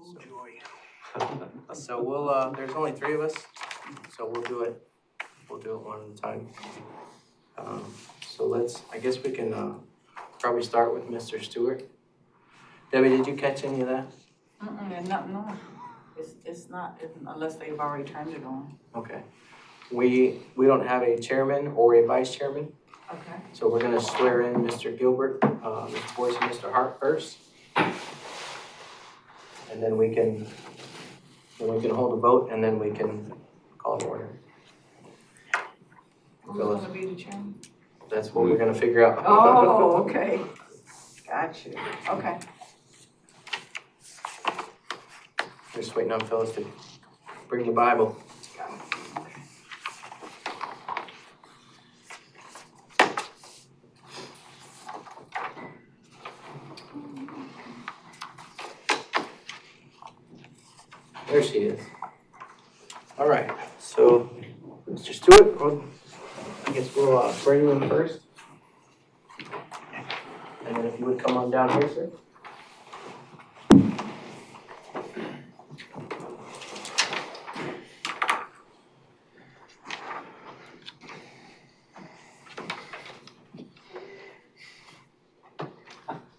Oh, joy. So we'll, there's only 3 of us, so we'll do it one at a time. So I guess we can probably start with Mr. Stewart. Debbie, did you catch any of that? No, it's not, unless they've already turned it on. Okay. We don't have a chairman or a vice chairman, Okay. so we're gonna swear in Mr. Gilbert, Mr. Boyce, and Mr. Hart first. And then we can hold a vote, and then we can call to order. Who's gonna be the chairman? That's what we're gonna figure out. Oh, okay. Got you. Okay. We're just waiting on Phyllis to bring the Bible. There she is. All right, so Mr. Stewart, I guess we'll swear you in first. And then if you would come on down here, sir.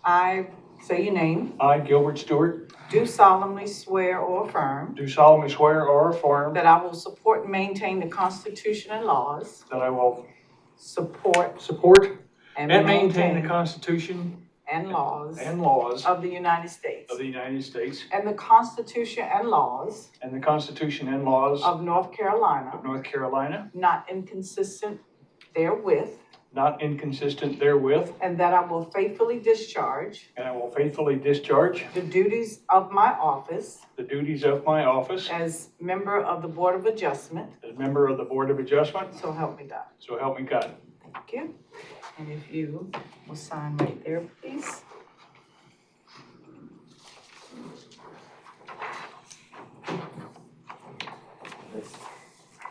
I say your name. I, Gilbert Stewart, Do solemnly swear or affirm do solemnly swear or affirm that I will support and maintain the Constitution and laws. that I will Support support and and maintain the maintain Constitution and laws and laws of the United States. of the United States And the Constitution and laws and the Constitution and laws of North Carolina, of North Carolina, not inconsistent therewith, not inconsistent therewith, and that I will faithfully discharge and I will faithfully discharge the duties of my office the duties of my office as member of the Board of Adjustment. as member of the Board of Adjustment. So help me God. So help me God. Thank you. And if you will sign right there, please.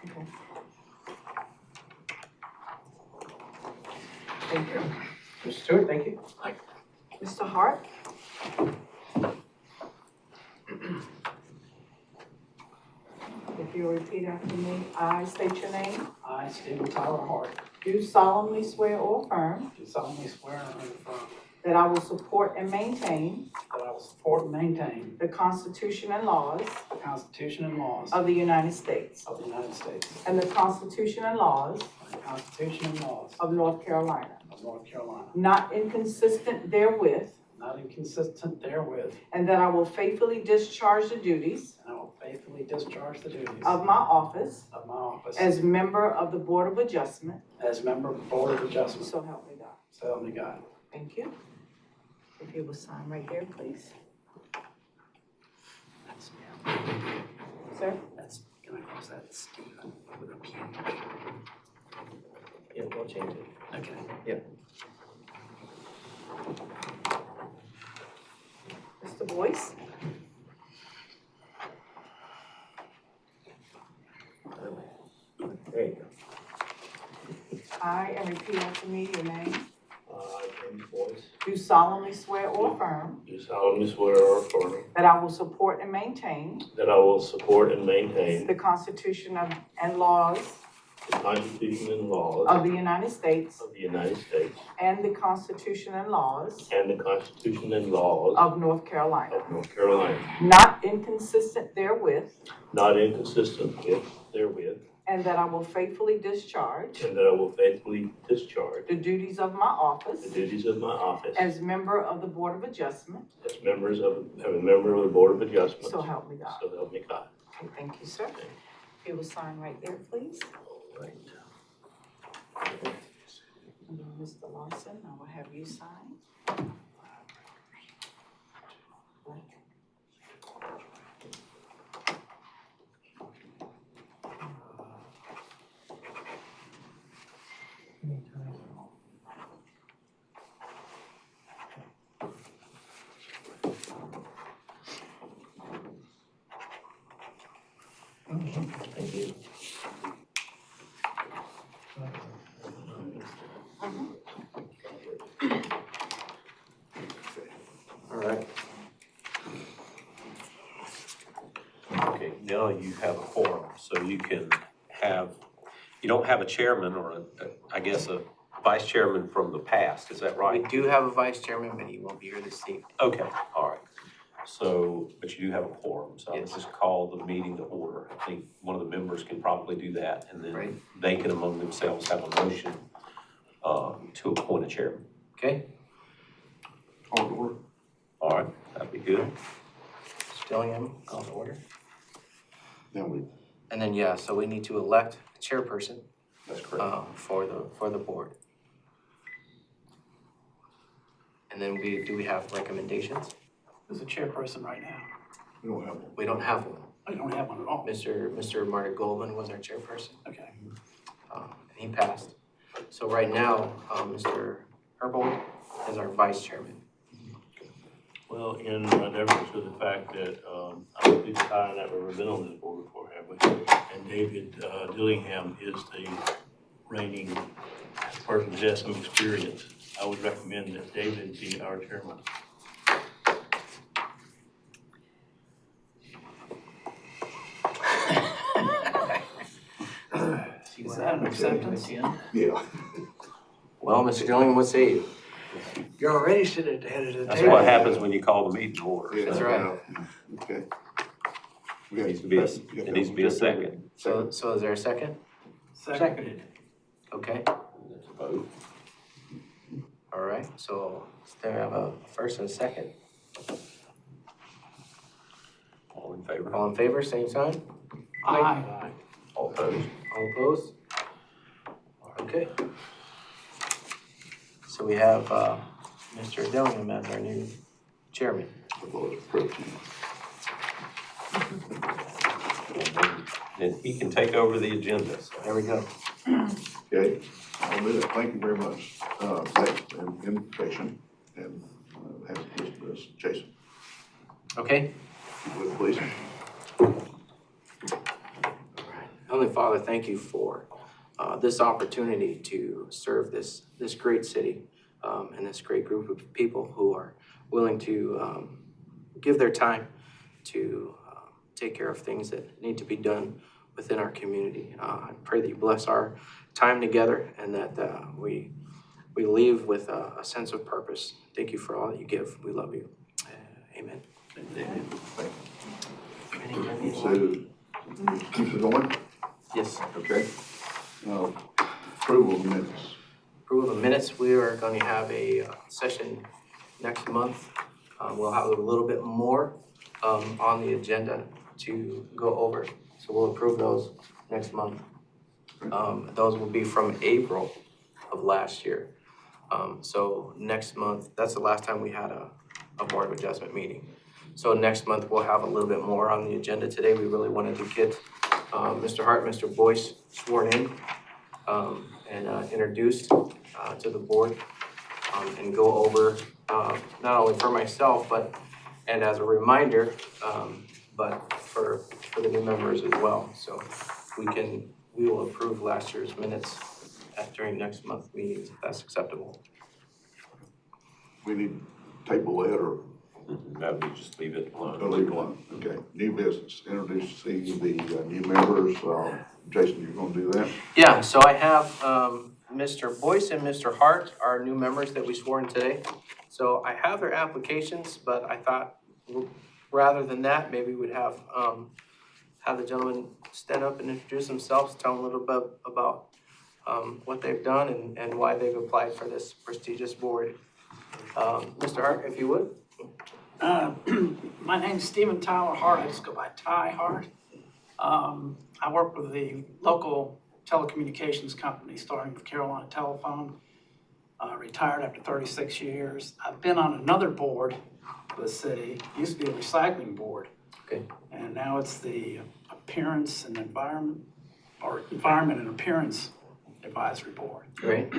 Okay. Thank you. Mr. Stewart, thank you. Mr. Hart? If you'll repeat after me, I state your name. I, Stephen Tyler Hart, Do solemnly swear or affirm do solemnly swear and affirm that I will support and maintain that I will support and maintain the Constitution and laws the Constitution and laws of the United States of the United States, and the Constitution and laws and the Constitution and laws of North Carolina, of North Carolina, not inconsistent therewith, not inconsistent therewith, and that I will faithfully discharge the duties and I will faithfully discharge the duties of my office of my office as member of the Board of Adjustment. as member of the Board of Adjustment. So help me God. So help me God. Thank you. If you will sign right there, please. That's me. Sir? That's, can I cross that, Stephen, with a P? Yeah, we'll change it. Okay. Mr. Boyce? There you go. I, and repeat after me your name, James Boyce, do solemnly swear or affirm do solemnly swear or affirm that I will support and maintain that I will support and maintain the Constitution and laws the Constitution and laws of the United States of the United States and the Constitution and laws and the Constitution and laws of North Carolina, of North Carolina, not inconsistent therewith, not inconsistent therewith, and that I will faithfully discharge and that I will faithfully discharge the duties of my office the duties of my office as member of the Board of Adjustment. as a member of the Board of Adjustment. So help me God. So help me God. Okay, thank you, sir. If you will sign right there, please. Right. And then Mr. Lawson, I will have you sign. Thank you. All right. right now you have a quorum, so you can have, you don't have a chairman or I guess a vice chairman from the past, is that We right? do have a vice chairman, but he won't be here this evening. Okay, all right. So, but you do have a quorum, so I would Yes. just call the meeting to order. I think one of the members can probably do that, and Right. then they can among themselves have a motion to appoint a chairman. Okay? Call to order. All right, that'd be good. Mr. Dillingham, call to order. Now we, And then, yeah, so we need to elect a chairperson That's correct. for the board. And then do we have recommendations? Who's the chairperson right now? we don't have one. We don't have one. I don't have one at all. Mr. Marty Goldman was our chairperson, Okay. and he passed. So right now, Mr. Herbold is our vice chairman. Well, in deference to the fact that, I don't think Ty and I have ever been on this board before, have we? And David Dillingham is the reigning person who has some experience. I would recommend that David be our chairman. Is that an acceptance? Yeah. Well, Mr. Dillingham, what say you? You're already sitting at the head of the That's table. what happens when you call the meeting to order. Yeah, That's right. yeah. Okay. We It got- needs to be it needs to be a second. So is there a second? Seconded. Okay, There's a vote. all right, so there I have a first and a second. All in favor? All in favor, same sign? Aye. All opposed? All opposed? Okay. So we have Mr. Dillingham as our new chairman. And he can take over the agenda, so. There we go. Okay, I'll do that. Thank you very much. Next, invitation, and have Mr. Jason, Okay? if you would, please. Heavenly Father, thank you for this opportunity to serve this great city and this great group of people who are willing to give their time to take care of things that need to be done within our community. I pray that you bless our time together and that we leave with a sense of purpose. Thank you for all that you give. We love you. Amen. So, keep it going, Yes. okay? Approval of minutes. Approval of the minutes, we are going to have a session next month. We'll have a little bit more on the agenda to go over. So we'll approve those next month. Those will be from April of last year. So next month, that's the last time we had a Board of Adjustment meeting. So next month, we'll have a little bit more on the agenda. Today, we really wanted to get Mr. Hart, Mr. Boyce sworn in and introduced to the board and go over not only for myself, and as a reminder, but for the new members as well. So we will approve last year's minutes during next month's meetings, if that's acceptable. We need to table that or No, we just leave it alone. leave it alone? Okay, new business, introducing the new members. Jason, you're gonna do that? Yeah, so I have Mr. Boyce and Mr. Hart, our new members that we swore in today. So I have their applications, but I thought rather than that, maybe we'd have the gentleman stand up and introduce themselves, tell them a little bit about what they've done and why they've applied for this prestigious board. Mr. Hart, if you would. My name's Stephen Tyler Hart. I just go by Ty Hart. I work with the local telecommunications company, starting with Carolina Telephone. Retired after 36 years. I've been on another board for the city. Used to be a recycling board. Okay. And now it's the Appearance and Environment, or Environment and Appearance Advisory Board. Great.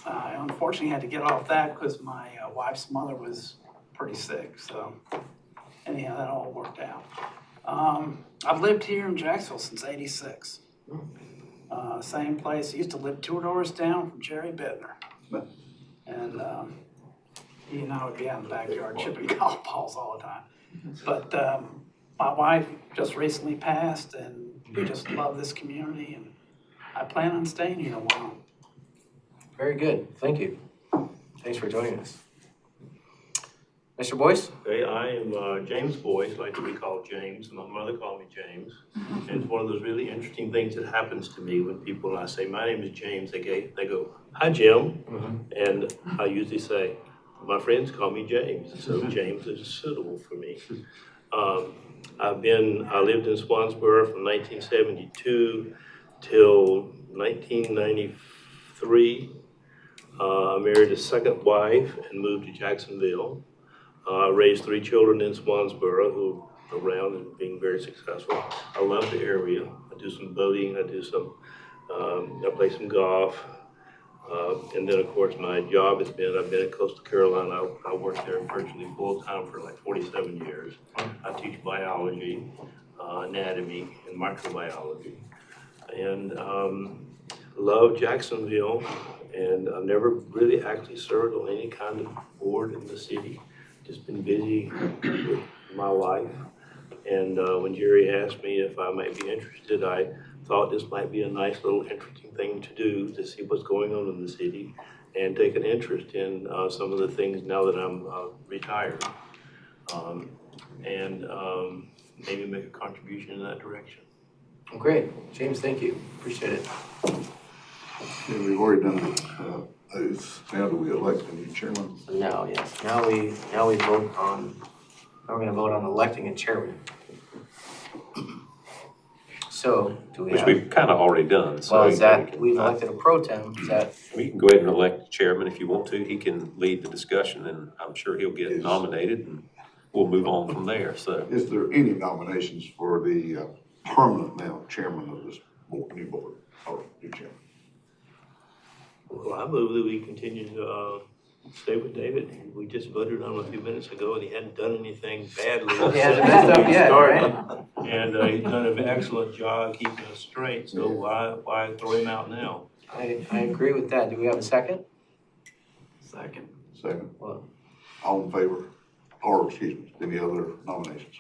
I unfortunately had to get off that because my wife's mother was pretty sick, so anyhow, that all worked out. I've lived here in Jacksonville since '86. Same place. I used to live 2 doors down from Jerry Bittner. And he and I would be out in the backyard chipping golf balls all the time. But my wife just recently passed, and we just love this community, and I plan on staying here a while. Very good, thank you. Thanks for joining us. Mr. Boyce? Okay, I am James Boyce, like to be called James, and my mother called me James. And it's one of those really interesting things that happens to me when people, I say, my name is James, they go, hi, Jim. And I usually say, my friends call me James, so James is suitable for me. I lived in Swansboro from 1972 till 1993. I married a second wife and moved to Jacksonville. I raised 3 children in Swansboro who are around and being very successful. I love the area. I do some boating, I play some golf. And then, of course, my job has been, I've been at Coastal Carolina. I worked there virtually full-time for like 47 years. I teach biology, anatomy, and microbiology. And love Jacksonville, and I've never really actually served on any kind of board in the city. Just been busy with my life. And when Jerry asked me if I might be interested, I thought this might be a nice little interesting thing to do, to see what's going on in the city and take an interest in some of the things now that I'm retired. Maybe make a contribution in that direction. Great, James, thank you, appreciate it. Okay, we've already done oaths. Now do we elect a new chairman? So now, yes, now we vote on, now we're gonna vote on electing a chairman. So, do we Which have, we've kind of already done, so. well, is that, we've elected a pro tem, is that, We can go ahead and elect the chairman if you want to. He can lead the discussion, and I'm sure he'll get Yes. nominated, and we'll move on from there, so. Is there any nominations for the permanent now chairman of this board, new board, or new chairman? Well, I move that we continue to stay with David. We just voted on him a few minutes ago, and he hadn't done anything badly. He hasn't messed up since we yet, started. right? And he's done an excellent job keeping us straight, so why throw him out now? I agree with that, do we have a second? Second. Second, Well, all in favor, or excuse me, any other nominations?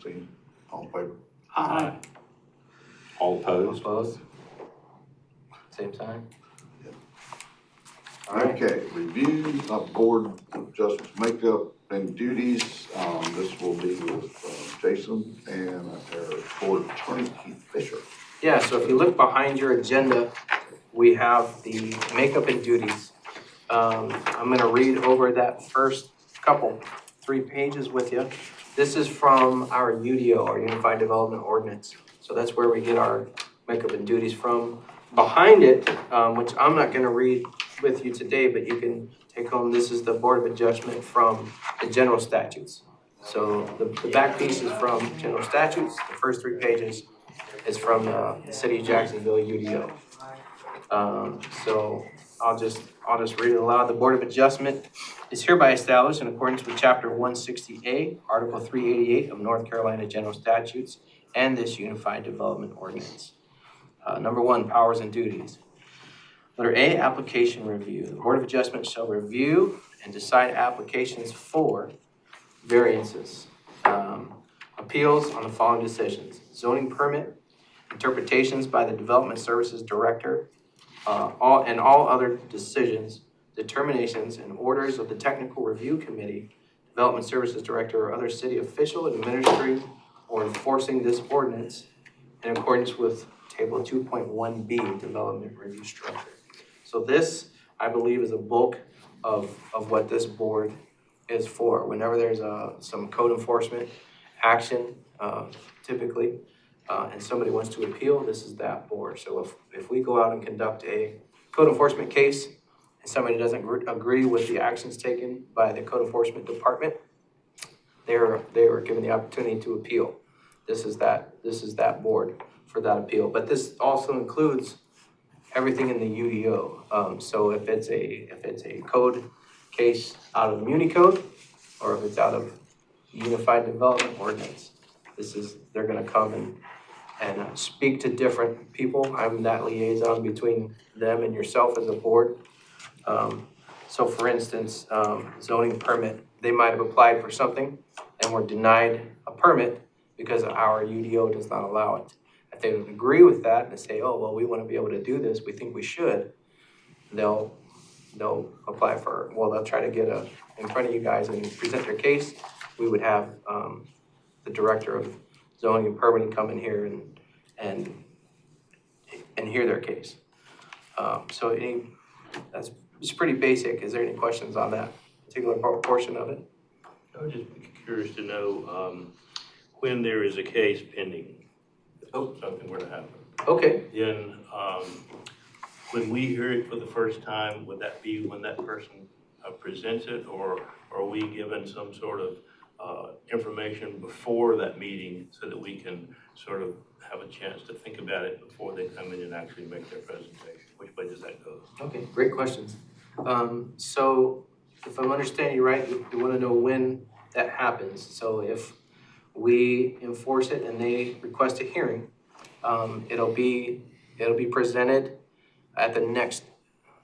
See, all in favor? Aye. All opposed? opposed? Same sign? All right, Okay, review of board adjustments, makeup and duties. This will be with Jason and our board attorney, Keith Fisher. yeah, so if you look behind your agenda, we have the makeup and duties. I'm gonna read over that first couple, 3 pages with you. This is from our UDO, our Unified Development Ordinance. So that's where we get our makeup and duties from. Behind it, which I'm not gonna read with you today, but you can take home, this is the Board of Adjustment from the general statutes. So the back piece is from general statutes, the first 3 pages is from the City of Jacksonville UDO. So I'll just read it aloud. The Board of Adjustment is hereby established in accordance with Chapter 160A, Article 388 of North Carolina General Statutes and this Unified Development Ordinance. Number 1, powers and duties. Letter A, application review. The Board of Adjustment shall review and decide applications for variances, appeals on the following decisions: zoning permit, interpretations by the Development Services Director, all other decisions, determinations, and orders of the Technical Review Committee, Development Services Director, or other city official administering or enforcing this ordinance in accordance with Table 2.1B, Development Review Structure. So this, I believe, is a bulk of what this board is for. Whenever there's some code enforcement action, typically, and somebody wants to appeal, this is that board. So if we go out and conduct a code enforcement case and somebody doesn't agree with the actions taken by the code enforcement department, they are given the opportunity to appeal. This is that board for that appeal. But this also includes everything in the UDO. So if it's a code case out of MuniCode, or if it's out of Unified Development Ordinance, they're gonna come and speak to different people. I'm that liaison between them and yourself as a board. So for instance, zoning permit they might have applied for something and were denied a permit because our UDO does not allow it. If they would agree with that and say, oh, well, we want to be able to do this, we think we should, they'll apply for, well, they'll try to get in front of you guys and present their case. We would have the director of zoning and permitting come in here and hear their case. It's pretty basic. Is there any questions on that particular portion of it? I would just be curious to know when there is a case pending, if something were to happen. Okay. Then when we hear it for the first time, would that be when that person presents it, or are we given some sort of information before that meeting so that we can sort of have a chance to think about it before they come in and actually make their presentation? Which way does that go? Okay, great questions. So if I'm understanding you right, you want to know when that happens. So if we enforce it and they request a hearing, it'll be presented at the next.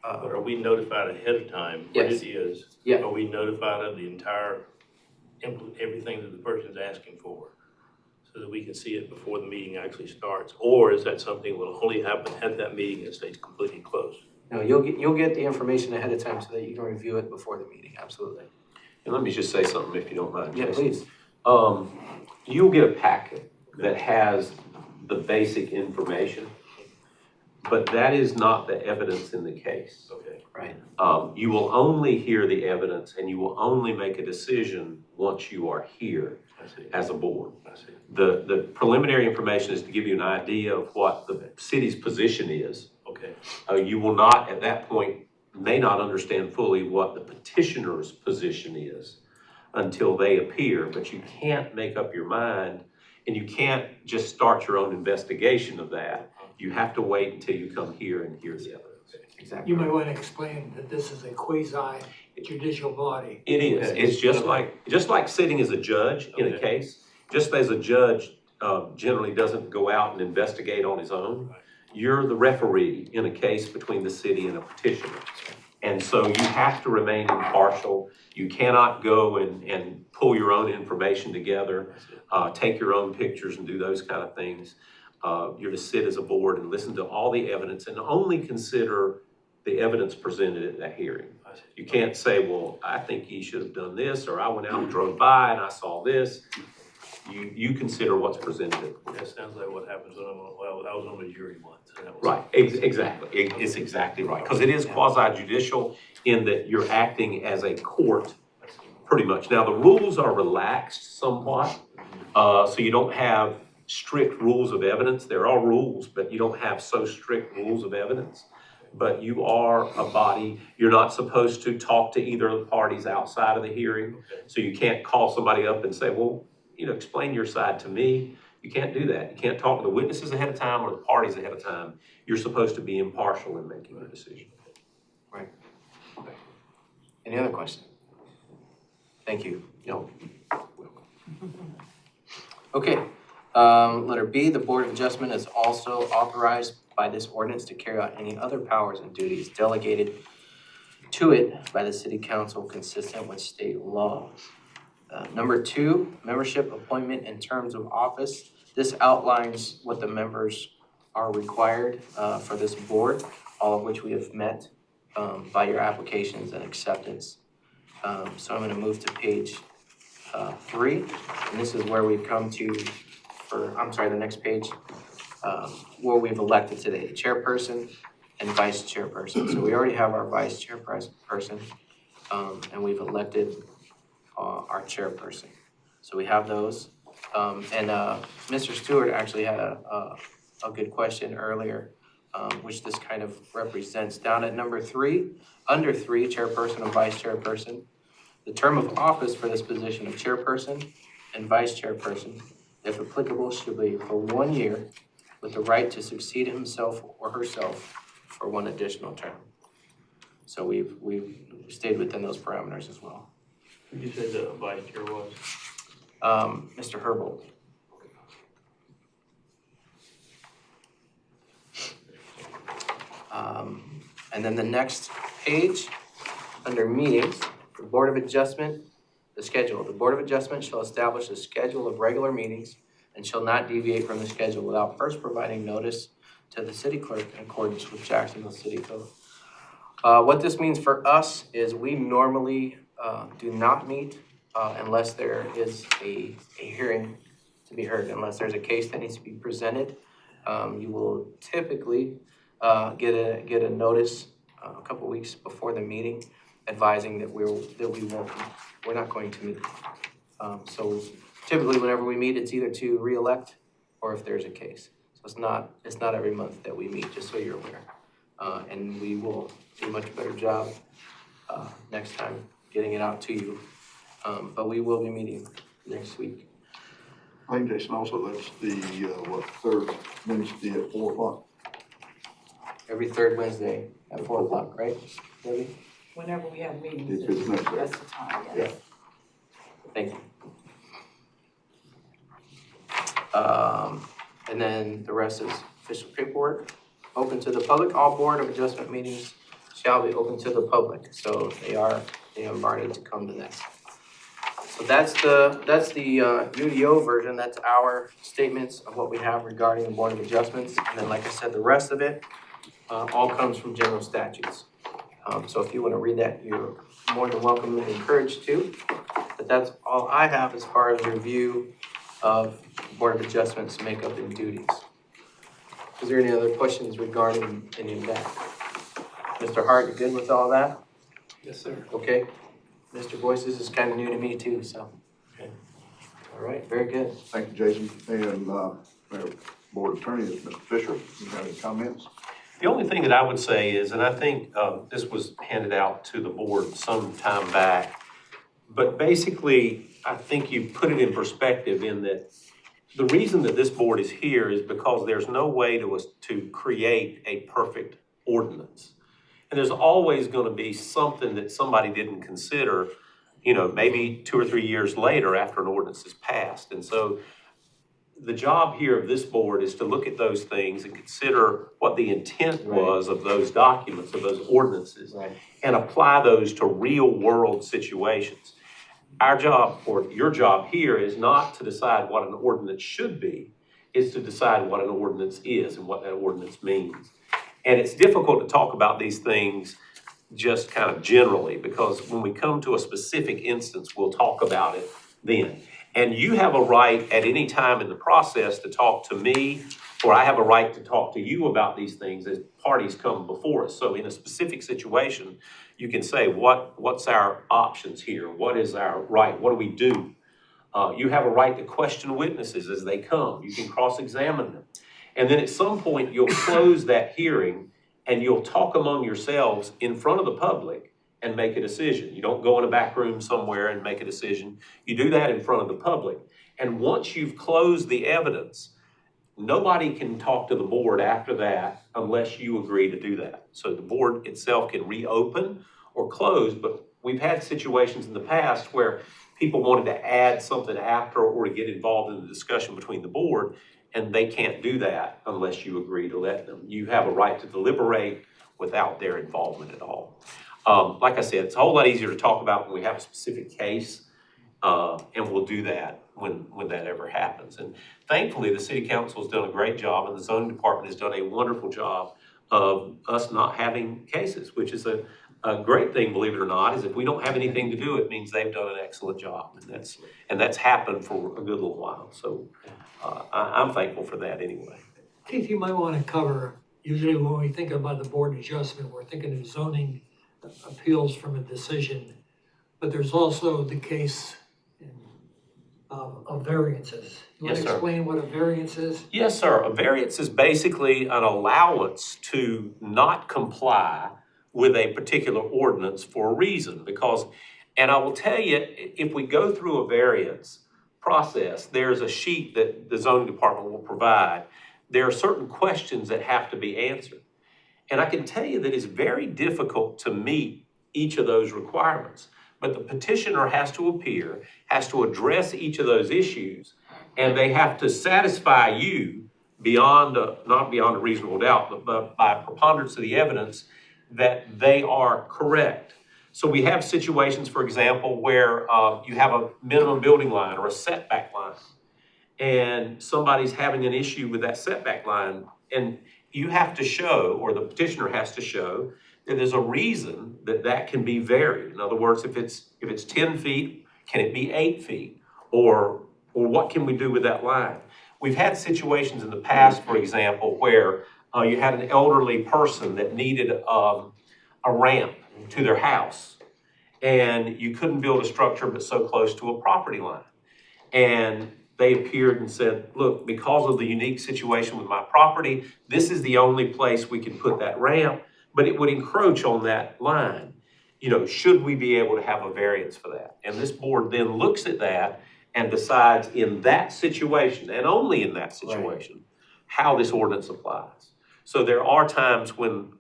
But are we notified ahead of time what Yes. it is? Yeah. Are we notified of the entire, everything that the person's asking for? So that we can see it before the meeting actually starts? Or is that something that will only happen at that meeting and stays completely closed? No, you'll get the information ahead of time so that you can review it before the meeting, absolutely. And let me just say something if you don't mind, Yeah, Jason. please. You'll get a packet that has the basic information, but that is not the evidence in the case. Okay. Right. You will only hear the evidence and you will only make a decision once you are here I see. as a board. I see. The preliminary information is to give you an idea of what the city's position is. Okay. You will not, at that point, may not understand fully what the petitioner's position is until they appear, but you can't make up your mind and you can't just start your own investigation of that. You have to wait until you come here and hear the evidence. Exactly. You might want to explain that this is a quasi-judicial body. It is, it's just like sitting as a judge in a Okay. case, just as a judge generally doesn't go out and investigate on his own. You're the referee in a case between the city and a petitioner. And so you have to remain impartial. You cannot go and pull your own information together, take your own pictures and do those kind of things. You're to sit as a board and listen to all the evidence and only consider the evidence presented at that hearing. You can't say, well, I think he should have done this, or I went out and drove by and I saw this. You consider what's presented. That sounds like what happens when I was on the jury once. And that was, Right, exactly. It's exactly right. Because it is quasi-judicial in that you're acting as a court, pretty much. Now, the rules are relaxed somewhat, so you don't have strict rules of evidence. There are rules, but you don't have so strict rules of evidence. But you are a body. You're not supposed to talk to either of the parties outside of the hearing. So you can't call somebody up and say, well, explain your side to me. You can't do that. You can't talk to the witnesses ahead of time or the parties ahead of time. You're supposed to be impartial in making your decision. Right. Okay. Any other questions? Thank you. No. Okay, letter B, the Board of Adjustment is also authorized by this ordinance to carry out any other powers and duties delegated to it by the City Council consistent with state law. Number 2, membership, appointment, and terms of office. This outlines what the members are required for this board, all of which we have met by your applications and acceptance. So I'm going to move to page 3, and this is where we've come to, the next page, where we've elected today, chairperson and vice chairperson. So we already have our vice chairperson, and we've elected our chairperson. So we have those. And Mr. Stewart actually had a good question earlier, which this kind of represents. Down at number 3, under 3, chairperson and vice chairperson, the term of office for this position of chairperson and vice chairperson, if applicable, should be for 1 year with the right to succeed himself or herself for 1 additional term. So we've stayed within those parameters as well. who did you say the vice chair was? Mr. Herbold. And then the next page, under meetings, the Board of Adjustment The schedule. The Board of Adjustment shall establish a schedule of regular meetings and shall not deviate from the schedule without first providing notice to the city clerk in accordance with Jacksonville City Code. What this means for us is we normally do not meet unless there is a hearing to be heard, unless there's a case that needs to be presented. You will typically get a notice a couple weeks before the meeting advising that we're not going to meet. So typically whenever we meet, it's either to re-elect or if there's a case. So it's not every month that we meet, just so you're aware. And we will do a much better job next time getting it out to you. But we will be meeting next week. I think Jason, also that's the, third Wednesday at 4 o'clock. Every third Wednesday at 4 o'clock, right, Debbie? Whenever we have meetings, If it's necessary. that's the time, yes. Thank you. And then the rest is official paperwork. Open to the public. All Board of Adjustment meetings shall be open to the public. So they are invited to come to that. So that's the UDO version. That's our statements of what we have regarding the Board of Adjustments. And then, like I said, the rest of it all comes from general statutes. So if you want to read that, you're more than welcome and encouraged to. But that's all I have as far as review of Board of Adjustments makeup and duties. Is there any other questions regarding any of that? Mr. Hart, you good with all that? Yes, sir. Okay. Mr. Boyce, this is kind of new to me too, so. Okay. All right, very good. Thank you, Jason. And, our board attorney is Mr. Fisher. You have any comments? The only thing that I would say is, and I think this was handed out to the board some time back, but basically, I think you put it in perspective in that the reason that this board is here is because there's no way to create a perfect ordinance. And there's always going to be something that somebody didn't consider, maybe 2 or 3 years later after an ordinance is passed. And so the job here of this board is to look at those things and consider what the intent was of those documents, of those ordinances, and apply those to real world situations. Our job, or your job here, is not to decide what an ordinance should be, it's to decide what an ordinance is and what that ordinance means. And it's difficult to talk about these things just kind of generally, because when we come to a specific instance, we'll talk about it then. And you have a right at any time in the process to talk to me, or I have a right to talk to you about these things as parties come before us. So in a specific situation, you can say, what's our options here? What is our right? What do we do? You have a right to question witnesses as they come. You can cross-examine them. And then at some point, you'll close that hearing and you'll talk among yourselves in front of the public and make a decision. You don't go in a back room somewhere and make a decision. You do that in front of the public. And once you've closed the evidence, nobody can talk to the board after that unless you agree to do that. So the board itself can reopen or close, but we've had situations in the past where people wanted to add something after or to get involved in the discussion between the board, and they can't do that unless you agree to let them. You have a right to deliberate without their involvement at all. Like I said, it's a whole lot easier to talk about when we have a specific case, and we'll do that when that ever happens. And thankfully, the city council has done a great job, and the zoning department has done a wonderful job of us not having cases, which is a great thing, believe it or not. Is if we don't have anything to do, it means they've done an excellent job, and that's happened for a good little while. So I'm thankful for that anyway. Keith, you might want to cover, usually when we think about the board adjustment, we're thinking of zoning appeals from a decision, but there's also the case of variances. You want Yes, to sir. explain what a variance is? Yes, sir. A variance is basically an allowance to not comply with a particular ordinance for a reason. And I will tell you, if we go through a variance process, there's a sheet that the zoning department will provide. There are certain questions that have to be answered. And I can tell you that it's very difficult to meet each of those requirements. But the petitioner has to appear, has to address each of those issues, and they have to satisfy you not beyond a reasonable doubt, but by preponderance of the evidence that they are correct. So we have situations, for example, where you have a minimum building line or a setback line, and somebody's having an issue with that setback line, and you have to show, or the petitioner has to show, that there's a reason that that can be varied. In other words, if it's 10 feet, can it be 8 feet? Or what can we do with that line? We've had situations in the past, for example, where you had an elderly person that needed a ramp to their house, and you couldn't build a structure but so close to a property line. And they appeared and said, look, because of the unique situation with my property, this is the only place we can put that ramp, but it would encroach on that line. You know, should we be able to have a variance for that? And this board then looks at that and decides in that situation, and only in that situation, how this ordinance applies. So there are times when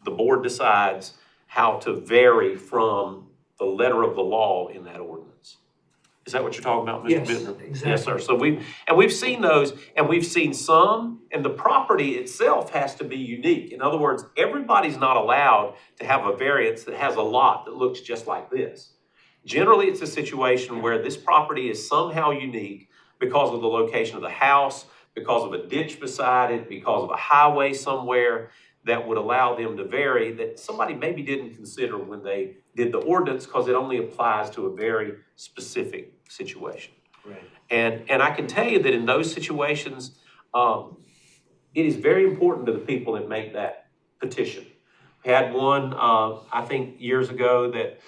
the board decides how to vary from the letter of the law in that ordinance. Is that what you're talking about, Mr. Yes, Bittner? exactly. Yes, sir. So we've seen those, and we've seen some, and the property itself has to be unique. In other words, everybody's not allowed to have a variance that has a lot that looks just like this. Generally, it's a situation where this property is somehow unique because of the location of the house, because of a ditch beside it, because of a highway somewhere that would allow them to vary, that somebody maybe didn't consider when they did the ordinance, because it only applies to a very specific situation. Right. And I can tell you that in those situations, it is very important to the people that make that petition. We had one, I think years ago, that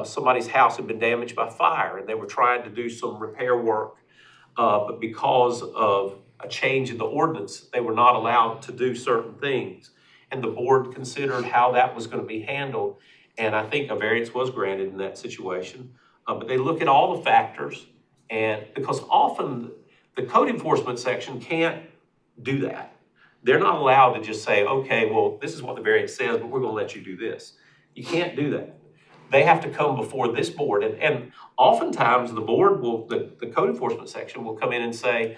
somebody's house had been damaged by fire, and they were trying to do some repair work, but because of a change in the ordinance, they were not allowed to do certain things. And the board considered how that was going to be handled, and I think a variance was granted in that situation. But they look at all the factors, and because often the code enforcement section can't do that. They're not allowed to just say, okay, well, this is what the variance says, but we're going to let you do this. You can't do that. They have to come before this board, and oftentimes the board will, the code enforcement section will come in and say,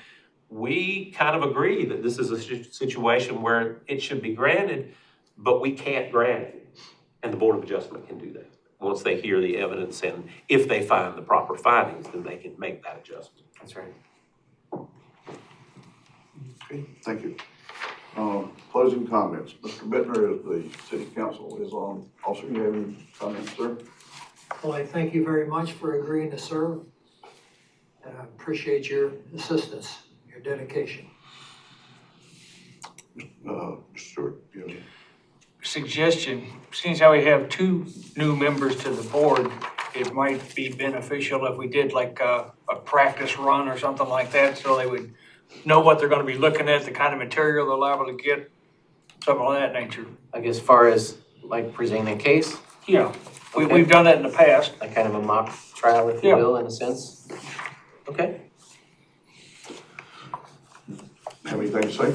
we kind of agree that this is a situation where it should be granted, but we can't grant it. And the Board of Adjustment can do that. Once they hear the evidence, and if they find the proper findings, then they can make that adjustment. That's right. Okay, thank you. Closing comments. Mr. Bittner, as the city council liaison officer, you have any comments, sir? Well, I thank you very much for agreeing to serve. And I appreciate your assistance, your dedication. Stuart, you know. Suggestion, since how we have 2 new members to the board, it might be beneficial if we did like a practice run or something like that, so they would know what they're gonna be looking at, the kind of material they're liable to get, something of that nature. Like as far as like presenting a case, Yeah, Okay. we've done that in the past. like kind of a mock trial, if you Yeah. will, in a sense. Okay. Have anything to say?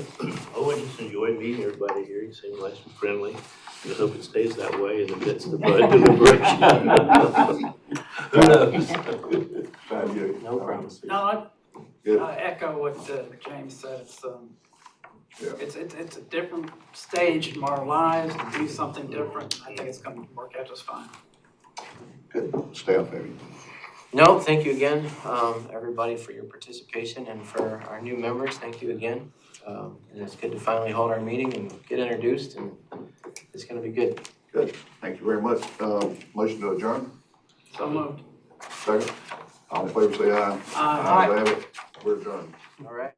Oh, I just enjoyed meeting everybody here. You seem nice and friendly. I hope it stays that way in the midst of bud deliberation. Who knows? Glad you- No promise. No, Good. I echo what James said. Yeah. It's a different stage in our lives to do something different. I think it's gonna work out just fine. Good. Staff, maybe. No, thank you again, everybody, for your participation, and for our new members, thank you again. And it's good to finally hold our meeting and get introduced, and it's gonna be good. Good. Thank you very much. Motion to adjourn. So moved. Second. All in favor, say aye. Aye. Ayes have it. We're adjourned. All right.